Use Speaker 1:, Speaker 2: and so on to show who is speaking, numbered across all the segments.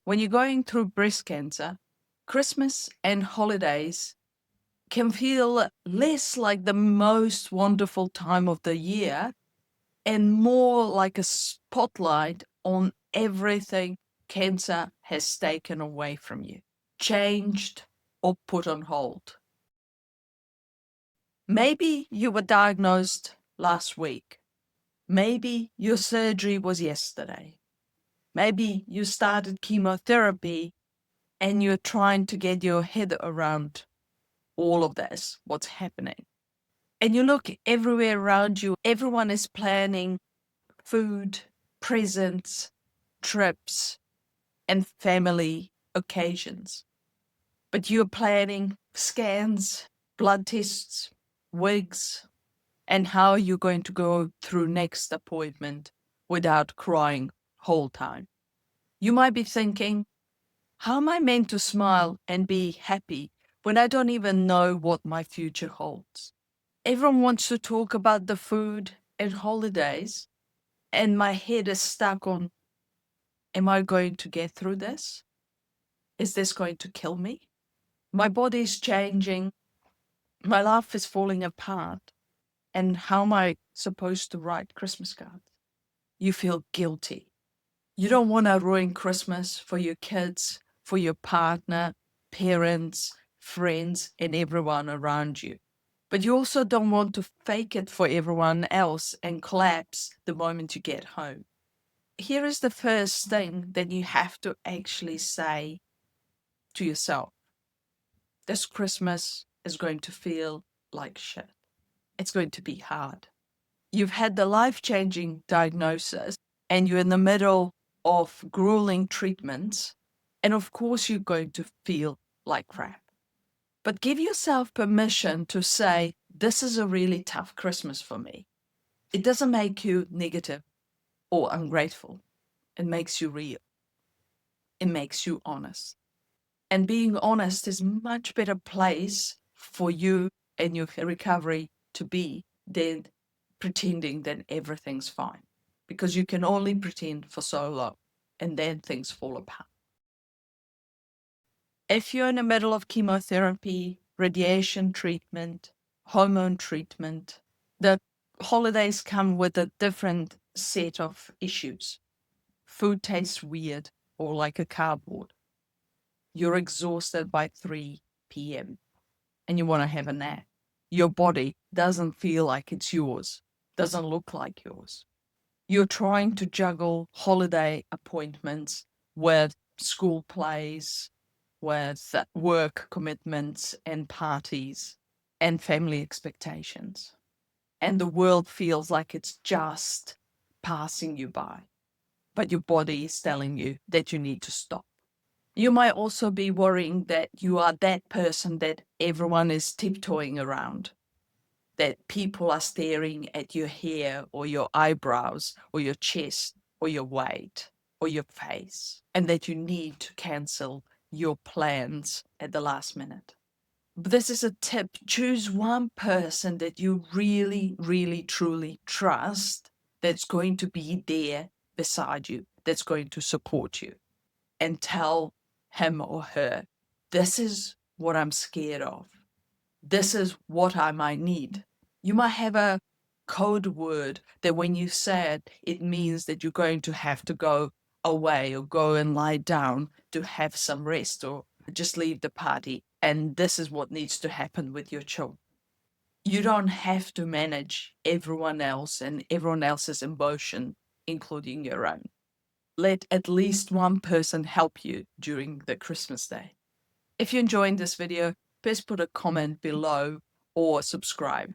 Speaker 1: When you're going through breast cancer, Christmas and holidays can feel less like the most wonderful time of the year and more like a spotlight on everything cancer has taken away from you, changed, or put on hold. Maybe you were diagnosed last week. Maybe your surgery was yesterday. Maybe you started chemotherapy and you're trying to get your head around all of this, what's happening. And you look everywhere around you, everyone is planning food, presents, trips, and family occasions. But you're planning scans, blood tests, wigs, and how you're going to go through next appointment without crying whole time. You might be thinking, how am I meant to smile and be happy when I don't even know what my future holds? Everyone wants to talk about the food and holidays, and my head is stuck on, am I going to get through this? Is this going to kill me? My body is changing. My life is falling apart. And how am I supposed to write Christmas cards? You feel guilty. You don't want to ruin Christmas for your kids, for your partner, parents, friends, and everyone around you. But you also don't want to fake it for everyone else and collapse the moment you get home. Here is the first thing that you have to actually say to yourself. This Christmas is going to feel like shit. It's going to be hard. You've had the life-changing diagnosis and you're in the middle of grueling treatments. And of course, you're going to feel like crap. But give yourself permission to say, this is a really tough Christmas for me. It doesn't make you negative or ungrateful. It makes you real. It makes you honest. And being honest is a much better place for you and your recovery to be than pretending that everything's fine. Because you can only pretend for so long and then things fall apart. If you're in the middle of chemotherapy, radiation treatment, hormone treatment, the holidays come with a different set of issues. Food tastes weird or like a cardboard. You're exhausted by 3 p.m. and you want to have a nap. Your body doesn't feel like it's yours, doesn't look like yours. You're trying to juggle holiday appointments with school plays, with work commitments and parties and family expectations. And the world feels like it's just passing you by. But your body is telling you that you need to stop. You might also be worrying that you are that person that everyone is tiptoeing around, that people are staring at your hair or your eyebrows or your chest or your weight or your face, and that you need to cancel your plans at the last minute. But this is a tip. Choose one person that you really, really, truly trust that's going to be there beside you, that's going to support you, and tell him or her, this is what I'm scared of. This is what I might need. You might have a code word that when you say it, it means that you're going to have to go away or go and lie down to have some rest or just leave the party. And this is what needs to happen with your children. You don't have to manage everyone else and everyone else's emotion, including your own. Let at least one person help you during the Christmas day. If you're enjoying this video, please put a comment below or subscribe.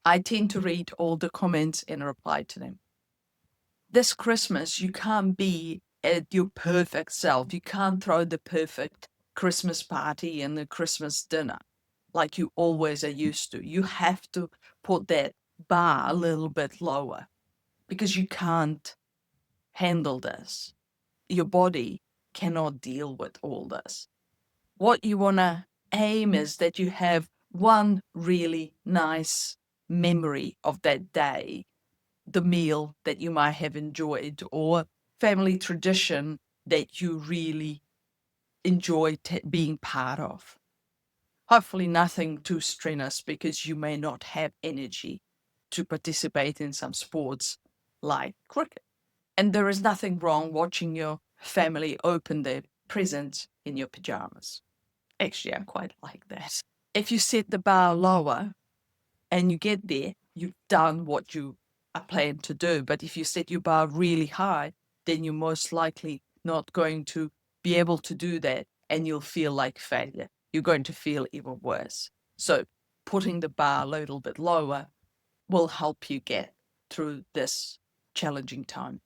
Speaker 1: I tend to read all the comments and reply to them. This Christmas, you can't be at your perfect self. You can't throw the perfect Christmas party and the Christmas dinner like you always are used to. You have to put that bar a little bit lower because you can't handle this. Your body cannot deal with all this. What you want to aim is that you have one really nice memory of that day, the meal that you might have enjoyed, or family tradition that you really enjoy being part of. Hopefully nothing too strenuous, because you may not have energy to participate in some sports like cricket. And there is nothing wrong watching your family open their presents in your pajamas. Actually, I quite like that. If you set the bar lower and you get there, you've done what you are planned to do. But if you set your bar really high, then you're most likely not going to be able to do that, and you'll feel like failure. You're going to feel even worse. So putting the bar a little bit lower will help you get through this challenging time.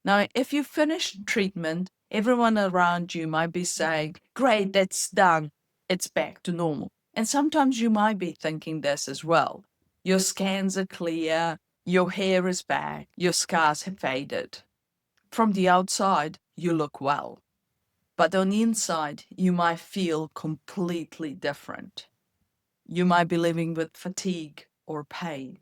Speaker 1: Now, if you finish treatment, everyone around you might be saying, great, that's done. It's back to normal. And sometimes you might be thinking this as well. Your scans are clear, your hair is back, your scars have faded. From the outside, you look well. But on the inside, you might feel completely different. You might be living with fatigue or pain.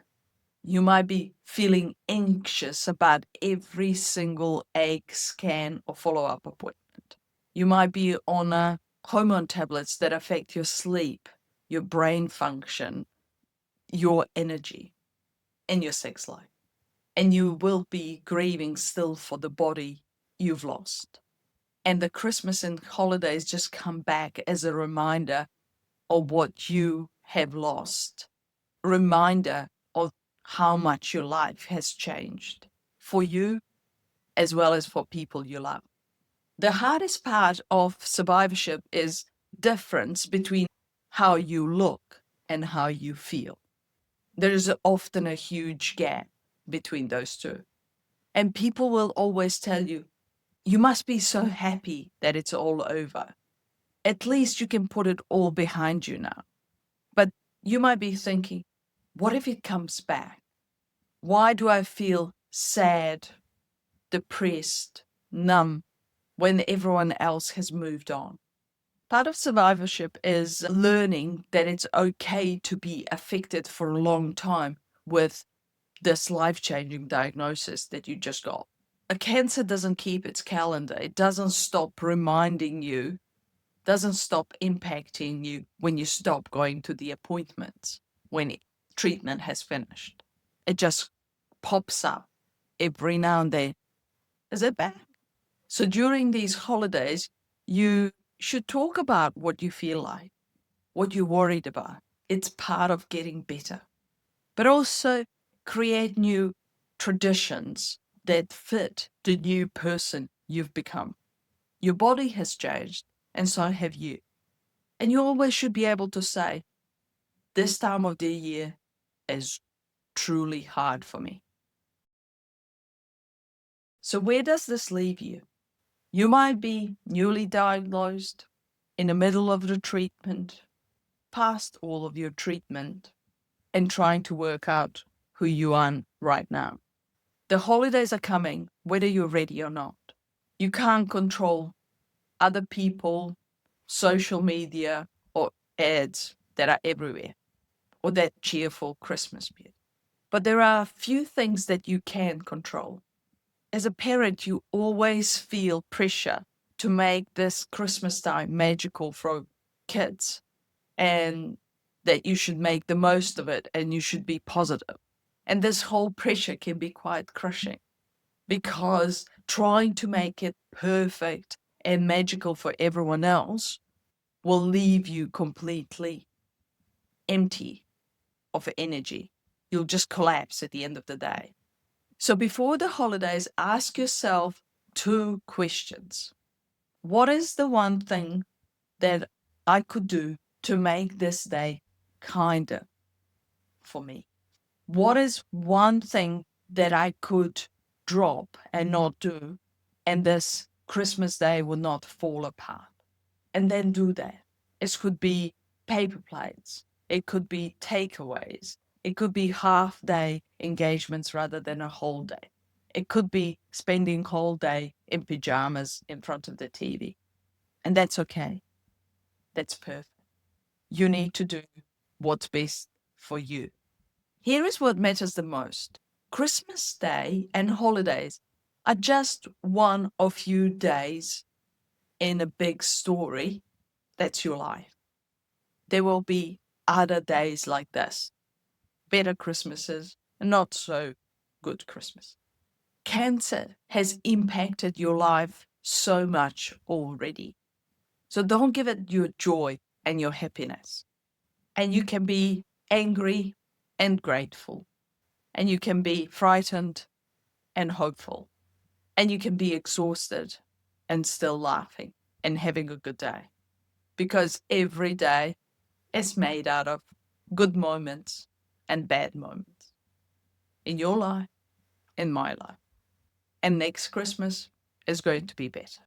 Speaker 1: You might be feeling anxious about every single egg scan or follow-up appointment. You might be on hormone tablets that affect your sleep, your brain function, your energy, and your sex life. And you will be grieving still for the body you've lost. And the Christmas and holidays just come back as a reminder of what you have lost. Reminder of how much your life has changed for you as well as for people you love. The hardest part of survivorship is difference between how you look and how you feel. There is often a huge gap between those two. And people will always tell you, you must be so happy that it's all over. At least you can put it all behind you now. But you might be thinking, what if it comes back? Why do I feel sad, depressed, numb when everyone else has moved on? Part of survivorship is learning that it's okay to be affected for a long time with this life-changing diagnosis that you just got. A cancer doesn't keep its calendar. It doesn't stop reminding you, doesn't stop impacting you when you stop going to the appointments, when treatment has finished. It just pops up every now and then. Is it back? So during these holidays, you should talk about what you feel like, what you're worried about. It's part of getting better. But also create new traditions that fit the new person you've become. Your body has changed, and so have you. And you always should be able to say, this time of the year is truly hard for me. So where does this leave you? You might be newly diagnosed, in the middle of the treatment, past all of your treatment, and trying to work out who you are right now. The holidays are coming, whether you're ready or not. You can't control other people, social media, or ads that are everywhere, or that cheerful Christmas music. But there are a few things that you can control. As a parent, you always feel pressure to make this Christmas time magical for kids, and that you should make the most of it and you should be positive. And this whole pressure can be quite crushing, because trying to make it perfect and magical for everyone else will leave you completely empty of energy. You'll just collapse at the end of the day. So before the holidays, ask yourself 2 questions. What is the one thing that I could do to make this day kinder for me? What is one thing that I could drop and not do, and this Christmas day will not fall apart? And then do that. It could be paper plates. It could be takeaways. It could be half-day engagements rather than a whole day. It could be spending whole day in pajamas in front of the TV. And that's okay. That's perfect. You need to do what's best for you. Here is what matters the most. Christmas Day and holidays are just one of few days in a big story that's your life. There will be other days like this, better Christmases, not so good Christmas. Cancer has impacted your life so much already. So don't give it your joy and your happiness. And you can be angry and grateful. And you can be frightened and hopeful. And you can be exhausted and still laughing and having a good day. Because every day is made out of good moments and bad moments in your life, in my life. And next Christmas is going to be better.